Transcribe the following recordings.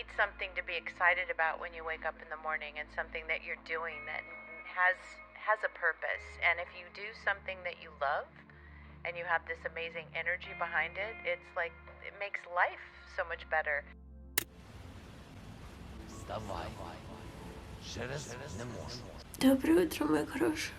need something to be excited about when you wake up in the morning and something that you're doing that has a purpose. And if you do something that you love and you have this amazing energy behind it, it's like it makes life so much better. Вставай. Через не можу. Доброе утро, мои хорошие.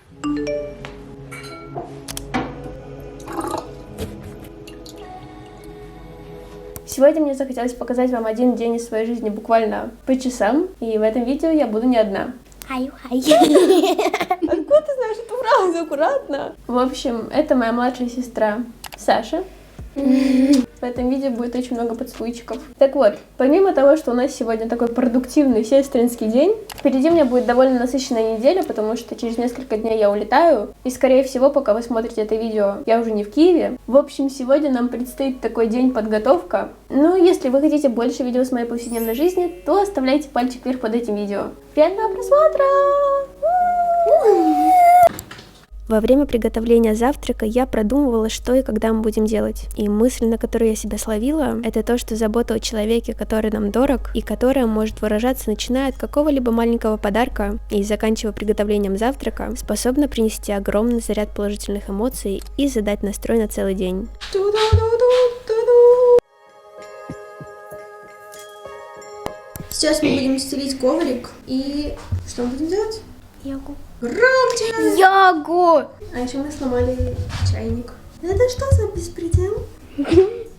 Сегодня мне захотелось показать вам один день из своей жизни буквально по часам, и в этом видео я буду не одна. Хай-хай. Откуда ты знаешь эту фразу? Аккуратно. В общем, это моя младшая сестра Саша. В этом видео будет очень много поцелуйчиков. Так вот, помимо того, что у нас сегодня такой продуктивный сестринский день, впереди у меня будет довольно насыщенная неделя, потому что через несколько дней я улетаю, и скорее всего, пока вы смотрите это видео, я уже не в Киеве. В общем, сегодня нам предстоит такой день подготовка. Ну, если вы хотите больше видео с моей повседневной жизни, то оставляйте пальчик вверх под этим видео. Приятного просмотра! Во время приготовления завтрака я продумывала, что и когда мы будем делать. И мысль, на которую я себя словила, это то, что забота о человеке, который нам дорог, и которая может выражаться, начиная от какого-либо маленького подарка и заканчивая приготовлением завтрака, способна принести огромный заряд положительных эмоций и задать настрой на целый день. Сейчас мы будем стелить коврик, и что мы будем делать? Йогу. Громче! Йогу! А еще мы сломали чайник. Это что за беспредел?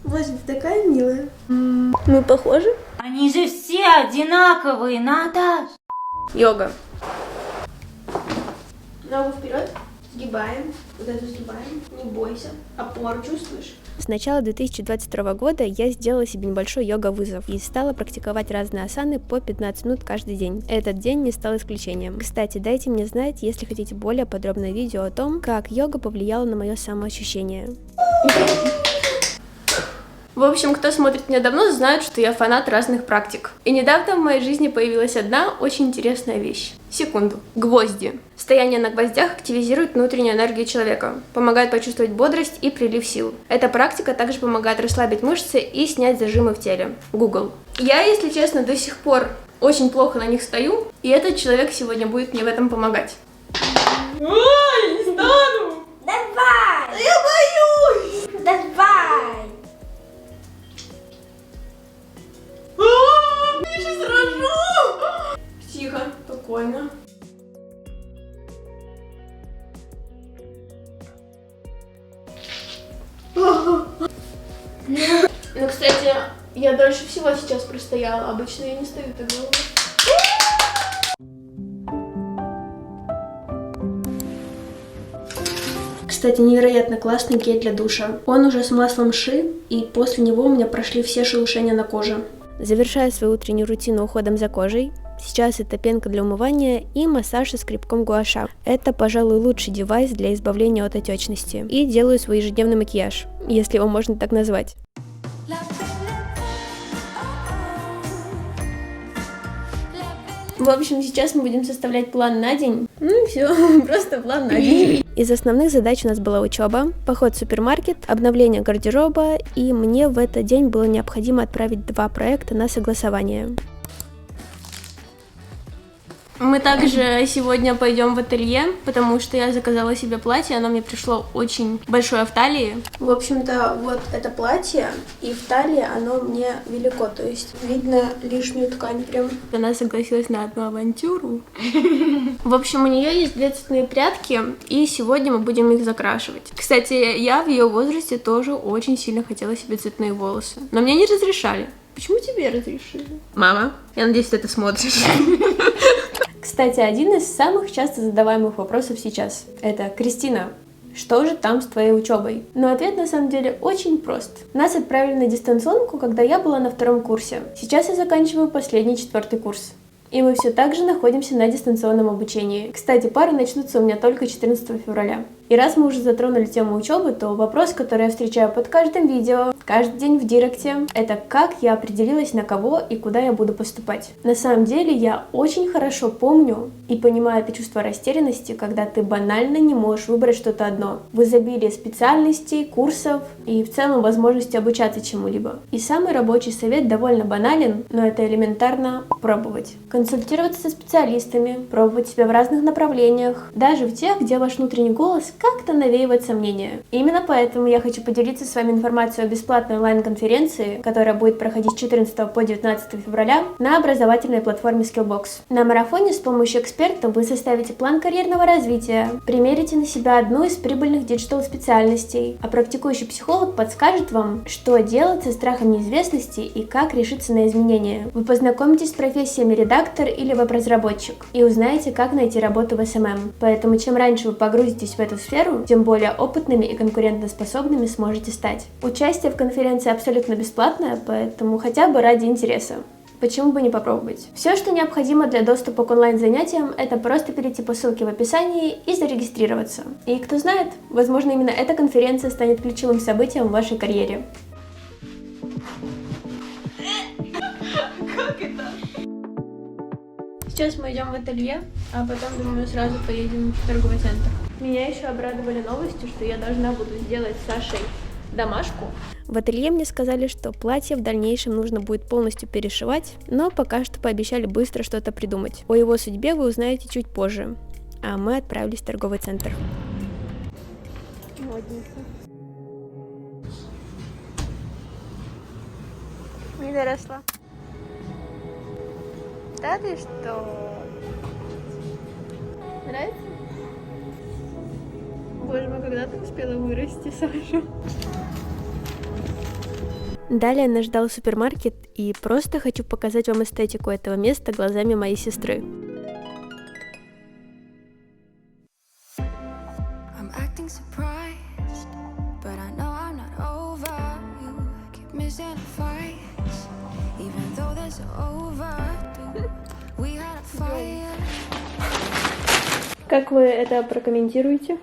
Боже, ты такая милая. Мы похожи? Они же все одинаковые, Наташ. Йога. Ногу вперед. Сгибаем. Вот эту сгибаем. Не бойся. Опору чувствуешь? С начала 2022 года я сделала себе небольшой йога-вызов и стала практиковать разные асаны по 15 минут каждый день. Этот день не стал исключением. Кстати, дайте мне знать, если хотите более подробное видео о том, как йога повлияла на мое самоощущение. В общем, кто смотрит меня давно, знает, что я фанат разных практик. И недавно в моей жизни появилась одна очень интересная вещь. Секунду. Гвозди. Стояние на гвоздях активизирует внутреннюю энергию человека, помогает почувствовать бодрость и прилив сил. Эта практика также помогает расслабить мышцы и снять зажимы в теле. Google. Я, если честно, до сих пор очень плохо на них стою, и этот человек сегодня будет мне в этом помогать. Ой, не стану! Давай! Я боюсь! Давай! Я сейчас рожу! Тихо, спокойно. Ну, кстати, я дольше всего сейчас простояла. Обычно я не стою так долго. Кстати, невероятно классный гель для душа. Он уже с маслом ши, и после него у меня прошли все шелушения на коже. Завершаю свою утреннюю рутину уходом за кожей. Сейчас это пенка для умывания и массаж со скребком гуаша. Это, пожалуй, лучший девайс для избавления от отечности. И делаю свой ежедневный макияж, если его можно так назвать. В общем, сейчас мы будем составлять план на день. Ну все, просто план на день. Из основных задач у нас была учеба, поход в супермаркет, обновление гардероба, и мне в этот день было необходимо отправить 2 проекта на согласование. Мы также сегодня пойдем в ателье, потому что я заказала себе платье, оно мне пришло очень большое в талии. В общем-то, вот это платье, и в талии оно мне велико, то есть видно лишнюю ткань прям. Она согласилась на одну авантюру. В общем, у нее есть 2 цветные прядки, и сегодня мы будем их закрашивать. Кстати, я в ее возрасте тоже очень сильно хотела себе цветные волосы, но мне не разрешали. Почему тебе разрешили? Мама, я надеюсь, ты это смотришь. Кстати, один из самых часто задаваемых вопросов сейчас – это: Кристина, что же там с твоей учебой? Но ответ на самом деле очень прост. Нас отправили на дистанционку, когда я была на 2-м курсе. Сейчас я заканчиваю последний 4-й курс. И мы все так же находимся на дистанционном обучении. Кстати, пары начнутся у меня только 14 февраля. И раз мы уже затронули тему учебы, то вопрос, который я встречаю под каждым видео, каждый день в директе, это как я определилась, на кого и куда я буду поступать. На самом деле я очень хорошо помню и понимаю это чувство растерянности, когда ты банально не можешь выбрать что-то одно. В изобилии специальностей, курсов и в целом возможности обучаться чему-либо. И самый рабочий совет довольно банален, но это элементарно пробовать. Консультироваться со специалистами, пробовать себя в разных направлениях, даже в тех, где ваш внутренний голос как-то навеивает сомнения. И именно поэтому я хочу поделиться с вами информацией о бесплатной онлайн-конференции, которая будет проходить с 14 по 19 февраля на образовательной платформе Skillbox. На марафоне с помощью эксперта вы составите план карьерного развития, примерите на себя одну из прибыльных диджитал-специальностей, а практикующий психолог подскажет вам, что делать со страхом неизвестности и как решиться на изменения. Вы познакомитесь с профессиями редактор или веб-разработчик и узнаете, как найти работу в СММ. Поэтому чем раньше вы погрузитесь в эту сферу, тем более опытными и конкурентоспособными сможете стать. Участие в конференции абсолютно бесплатное, поэтому хотя бы ради интереса. Почему бы не попробовать? Все, что необходимо для доступа к онлайн-занятиям, это просто перейти по ссылке в описании и зарегистрироваться. И кто знает, возможно, именно эта конференция станет ключевым событием в вашей карьере. Как это? Сейчас мы идем в ателье, а потом, думаю, сразу поедем в торговый центр. Меня еще обрадовали новостью, что я должна буду сделать с Сашей домашку. В ателье мне сказали, что платье в дальнейшем нужно будет полностью перешивать, но пока что пообещали быстро что-то придумать. О его судьбе вы узнаете чуть позже, а мы отправились в торговый центр. Модница. Не доросла. Да ты что? Нравится? Боже мой, когда ты успела вырасти, Саша? Далее нас ждал супермаркет, и просто хочу показать вам эстетику этого места глазами моей сестры. Как вы это прокомментируете?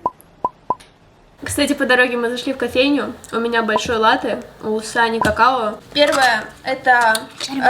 Кстати, по дороге мы зашли в кофейню. У меня большой латте, у Сани какао. Первое это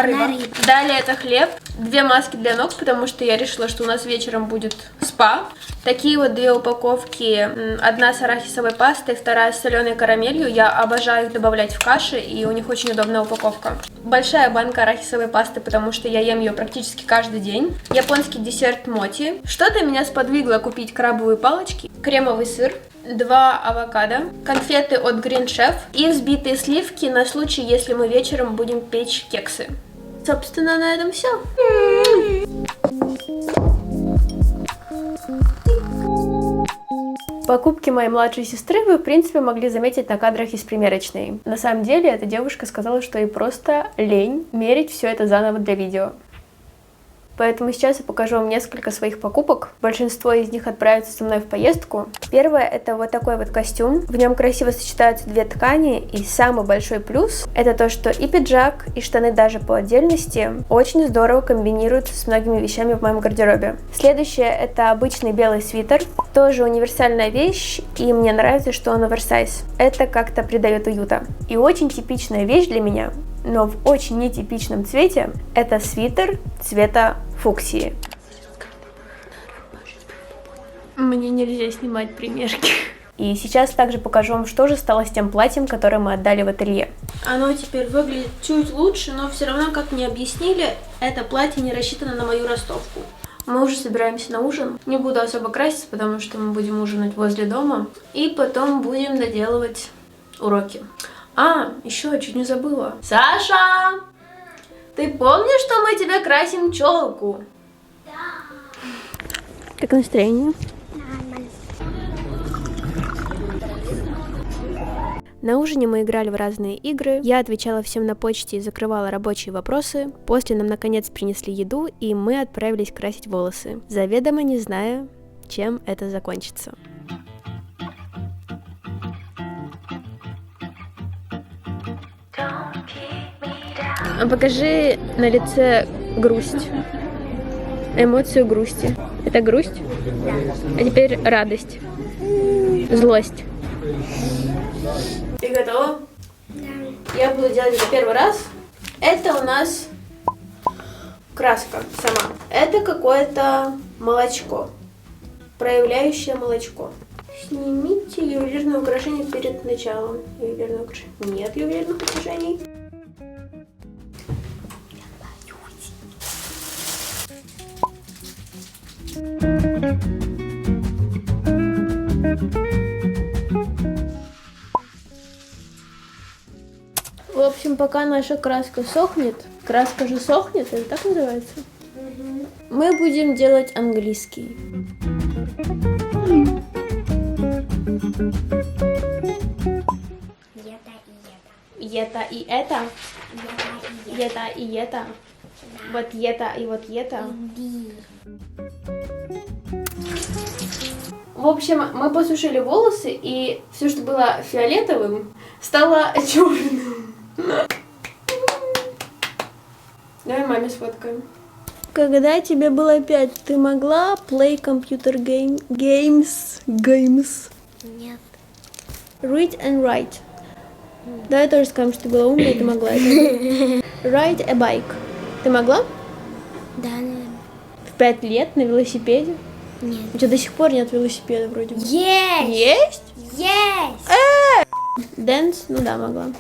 рыба. Далее это хлеб. 2 маски для ног, потому что я решила, что у нас вечером будет спа. Такие вот 2 упаковки. 1 с арахисовой пастой, 2 с соленой карамелью. Я обожаю их добавлять в каши, и у них очень удобная упаковка. Большая банка арахисовой пасты, потому что я ем ее практически каждый день. Японский десерт моти. Что-то меня сподвигло купить крабовые палочки, кремовый сыр, 2 авокадо, конфеты от Green Chef и взбитые сливки на случай, если мы вечером будем печь кексы. Собственно, на этом все. Покупки моей младшей сестры вы, в принципе, могли заметить на кадрах из примерочной. На самом деле, эта девушка сказала, что ей просто лень мерить все это заново для видео. Поэтому сейчас я покажу вам несколько своих покупок. Большинство из них отправится со мной в поездку. Первое это вот такой вот костюм. В нем красиво сочетаются 2 ткани. И самый большой плюс это то, что и пиджак, и штаны даже по отдельности очень здорово комбинируются с многими вещами в моем гардеробе. Следующее это обычный белый свитер. Тоже универсальная вещь. И мне нравится, что он оверсайз. Это как-то придает уюта. И очень типичная вещь для меня, но в очень нетипичном цвете, это свитер цвета фуксии. Мне нельзя снимать примерки. И сейчас также покажу вам, что же стало с тем платьем, которое мы отдали в ателье. Оно теперь выглядит чуть лучше, но все равно, как мне объяснили, это платье не рассчитано на мою ростовку. Мы уже собираемся на ужин. Не буду особо краситься, потому что мы будем ужинать возле дома. И потом будем доделывать уроки. А, еще чуть не забыла. Саша! Ты помнишь, что мы тебе красим челку? Да. Как настроение? Нормально. На ужине мы играли в разные игры, я отвечала всем на почте и закрывала рабочие вопросы. После нам наконец принесли еду, и мы отправились красить волосы, заведомо не зная, чем это закончится. Покажи на лице грусть, эмоцию грусти. Это грусть? Да. А теперь радость. Злость. Ты готова? Да. Я буду делать это первый раз. Это у нас краска сама. Это какое-то молочко. Проявляющее молочко. Снимите ювелирное украшение перед началом. Ювелирное украшение. Нет ювелирных украшений. В общем, пока наша краска сохнет, краска же сохнет, это так называется? Мы будем делать английский. Это и это. Это и это. Вот это и вот это. В общем, мы посушили волосы, и все, что было фиолетовым, стало черным. Давай маме сфоткаем. Когда тебе было 5, ты могла play computer games? Нет. Read and write. Давай тоже скажем, что ты была умная, и ты могла это. Ride a bike. Ты могла? Да, наверное. В 5 лет на велосипеде? Нет. У тебя до сих пор нет велосипеда вроде бы. Есть! Есть? Есть! Дэнс? Ну да, могла.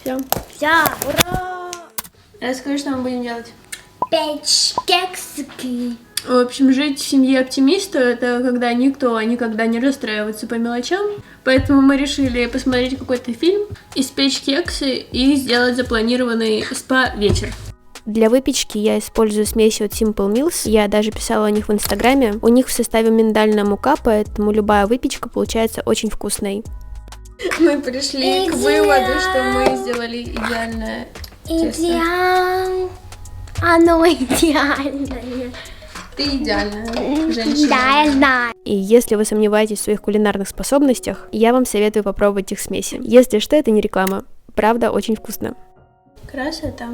Все. Все. Ура! Расскажи, что мы будем делать. Печь кексики. В общем, жить в семье оптимиста — это когда никто никогда не расстраивается по мелочам. Поэтому мы решили посмотреть какой-то фильм, испечь кексы и сделать запланированный спа-вечер. Для выпечки я использую смеси от Simple Meals. Я даже писала о них в Инстаграме. У них в составе миндальная мука, поэтому любая выпечка получается очень вкусной. Мы пришли к выводу, что мы сделали идеальное тесто. Оно идеальное. Ты идеальная женщина. Да, я знаю. И если вы сомневаетесь в своих кулинарных способностях, я вам советую попробовать их смеси. Если что, это не реклама. Правда, очень вкусно. Красота.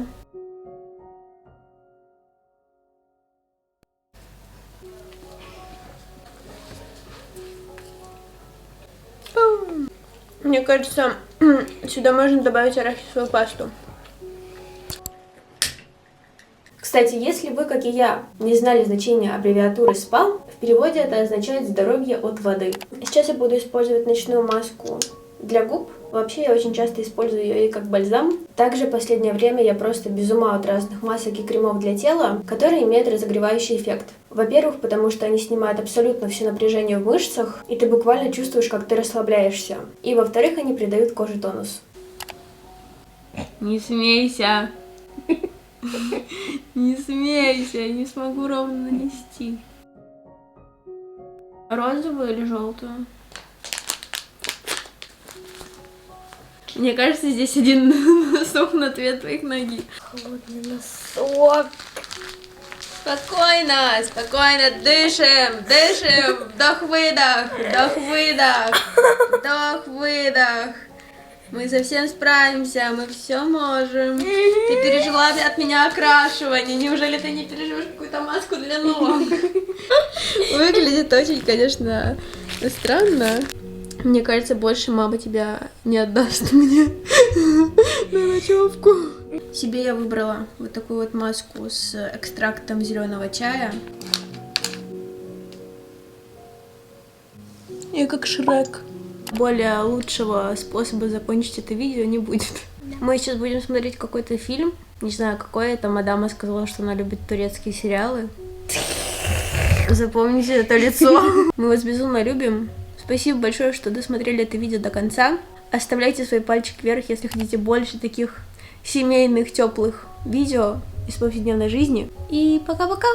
Мне кажется, сюда можно добавить арахисовую пасту. Кстати, если вы, как и я, не знали значения аббревиатуры СПА, в переводе это означает «здоровье от воды». Сейчас я буду использовать ночную маску для губ. Вообще, я очень часто использую ее и как бальзам. Также в последнее время я просто без ума от разных масок и кремов для тела, которые имеют разогревающий эффект. Во-первых, потому что они снимают абсолютно все напряжение в мышцах, и ты буквально чувствуешь, как ты расслабляешься. И во-вторых, они придают коже тонус. Не смейся. Не смейся, я не смогу ровно нанести. Розовую или желтую? Мне кажется, здесь один носок на две твоих ноги. Холодный носок. Спокойно, спокойно, дышим, дышим. Вдох-выдох, вдох-выдох, вдох-выдох. Мы совсем справимся, мы все можем. Ты пережила от меня окрашивание. Неужели ты не переживешь какую-то маску для ног? Выглядит очень, конечно, странно. Мне кажется, больше мама тебя не отдаст мне на ночевку. Себе я выбрала вот такую вот маску с экстрактом зеленого чая. Я как Шрек. Более лучшего способа закончить это видео не будет. Мы сейчас будем смотреть какой-то фильм. Не знаю, какой это. Мадама сказала, что она любит турецкие сериалы. Запомните это лицо. Мы вас безумно любим. Спасибо большое, что досмотрели это видео до конца. Оставляйте свой пальчик вверх, если хотите больше таких семейных, теплых видео из повседневной жизни. И пока-пока!